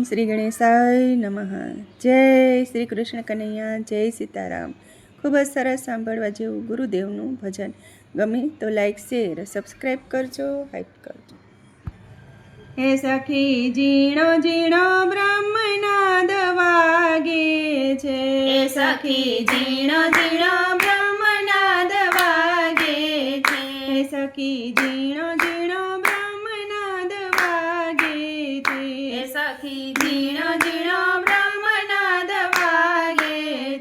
શ્રી ગણેશાય નમઃ. જય શ્રી કૃષ્ણ કનૈયા, જય સીતારામ. ખૂબ જ સરસ સાંભળવા જેવું ગુરુદેવનું ભજન. ગમે તો લાઈક, શેર, સબસ્ક્રાઈબ કરજો, હાઈપ કરજો. હે સખી ઝીણો ઝીણો બ્રહ્મનાદ વાગે છે. હે સખી ઝીણો ઝીણો બ્રહ્મનાદ વાગે છે. હે સખી ઝીણો ઝીણો બ્રહ્મનાદ વાગે છે. હે સખી ઝીણો ઝીણો બ્રહ્મનાદ વાગે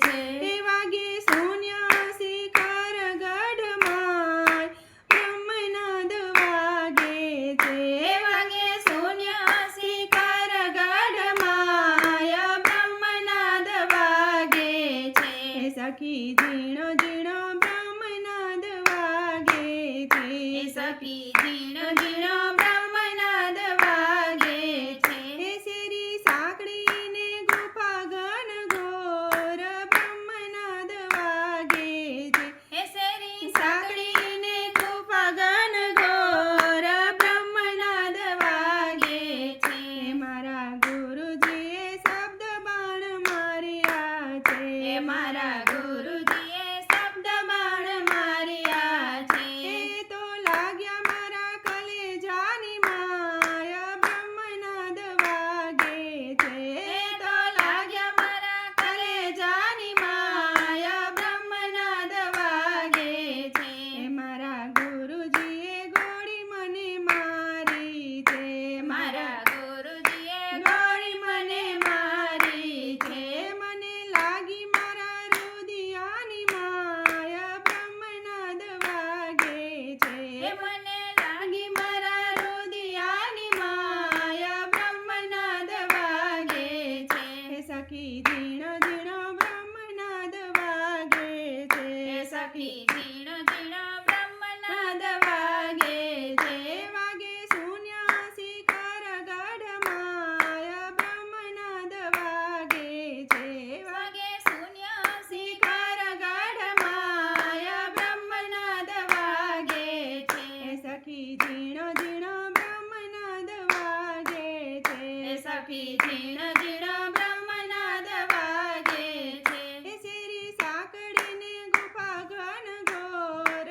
છે. હે વાગે શૂન્યાસી કર ગઢમાં બ્રહ્મનાદ વાગે છે. હે વાગે શૂન્યાસી કર ગઢમાય બ્રહ્મનાદ વાગે છે. હે સખી ઝીણો ઝીણો બ્રહ્મનાદ વાગે છે. હે સખી ઝીણો ઝીણો બ્રહ્મનાદ વાગે છે. હે શેરી સાંકળીને ગુફા ઘન ઘોર બ્રહ્મનાદ વાગે છે. હે શેરી સાંકળીને કૃપા ગન ઘોર બ્રહ્મનાદ વાગે છે. હે મારા ગુરુજીએ શબ્દ બાણ માર્યા છે. હે મારા ગુરુજીએ શબ્દ બાણ માર્યા છે. એ તો લાગ્યા મારા કલેજાની માય બ્રહ્મનાદ વાગે છે. એ તો લાગ્યા મારા કલેજાની માય બ્રહ્મનાદ વાગે છે. હે મારા ગુરુજીએ ગોળી મને મારી છે. મારા ગુરુજીએ ગોળી મને મારી છે. મને લાગી મારા રુદિયાની માય બ્રહ્મનાદ વાગે છે. એ મને લાગી મારા રુદિયાની માય બ્રહ્મનાદ વાગે છે. હે સખી ઝીણો ઝીણો બ્રહ્મનાદ વાગે છે. હે સખી ઝીણો ઝીણો બ્રહ્મનાદ વાગે છે. વાગે શૂન્યાસી કર ગઢમાય બ્રહ્મનાદ વાગે છે. વાગે શૂન્યાસી કર ગઢમાય બ્રહ્મનાદ વાગે છે. હે સખી ઝીણો ઝીણો બ્રહ્મનાદ વાગે છે. હે સખી ઝીણો ઝીણો બ્રહ્મનાદ વાગે છે. હે શેરી સાંકળીને ગુફા ઘન ઘોર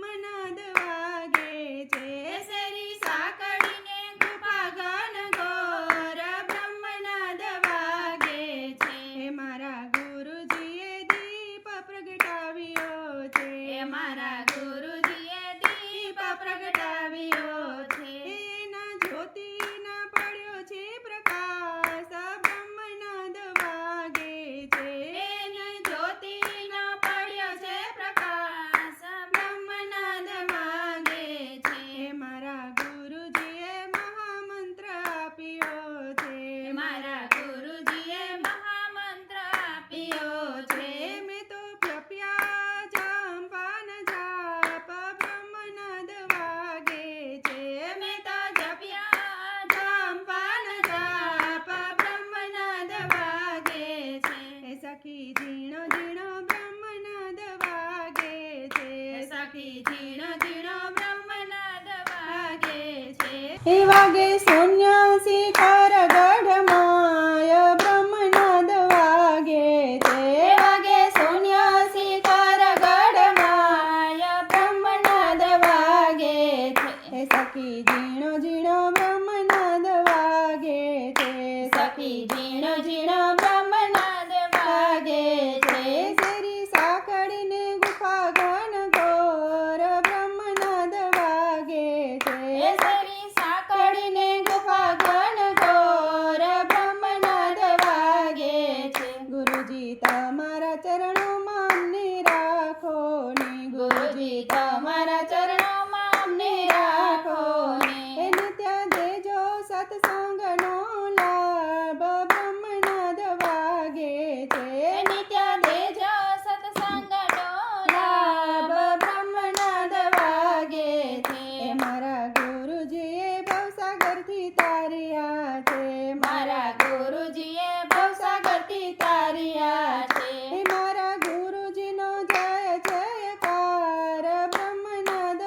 મનાદ વાગે છે. હે શેરી સાંકળીને ગુફા ઘન ઘોર બ્રહ્મનાદ વાગે છે. હે મારા ગુરુજીએ દીપ પ્રગટાવ્યો છે. હે મારા ગુરુજીએ દીપ પ્રગટાવ્યો છે. એના જ્યોતિના પડ્યો છે પ્રકાશ બ્રહ્મનાદ વાગે છે. એની જ્યોતિનો પડ્યો છે પ્રકાશ બ્રહ્મનાદ વાગે છે. હે મારા ગુરુજીએ મહામંત્ર આપ્યો છે. હે મારા ગુરુજીએ મહામંત્ર આપ્યો છે. મેં તો જપ્યા જંપાન જાપ બ્રહ્મનાદ વાગે છે. મેં તો જપ્યા જંપાન જાપ બ્રહ્મનાદ વાગે છે. હે સખી ઝીણો ઝીણો બ્રહ્મનાદ વાગે છે. હે સખી ઝીણો ઝીણો બ્રહ્મનાદ વાગે છે. હે વાગે શૂન્યાસી કર ગઢમાય બ્રહ્મનાદ વાગે છે. હે વાગે શૂન્યાસી કર ગઢમાય બ્રહ્મનાદ વાગે છે. હે સખી ઝીણો ઝીણો બ્રહ્મનાદ વાગે છે. સખી ઝીણો ઝીણો બ્રહ્મનાદ વાગે છે. શેરી સાંકળીને ગુફા ઘન ઘોર બ્રહ્મનાદ વાગે છે. હે શેરી સાંકળીને ગુફા ઘન ઘોર બ્રહ્મનાદ વાગે છે. ગુરુજી તમારા ચરણોમાં અમને રાખો ને. ગુરુજી તમારા ચરણોમાં અમને રાખો ને. હે નિત્ય દેજો સત્સંગનો લાભ બ્રહ્મનાદ વાગે છે. હે નિત્ય દેજો સત્સંગનો લાભ બ્રહ્મનાદ વાગે છે. હે મારા ગુરુજીએ ભવસાગરથી તાર્યા છે. મારા ગુરુજીએ ભવસાગરથી તાર્યા છે. હે મારા ગુરુજીનો જય જયકાર બ્રહ્મનાદ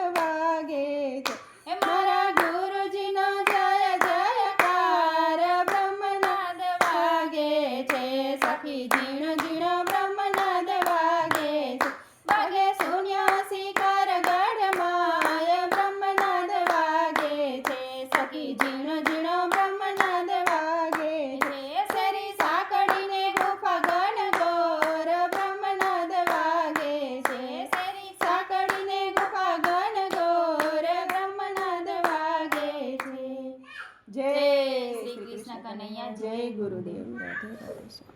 કનૈયા જય ગુરુદેવ. રાધે રાધે.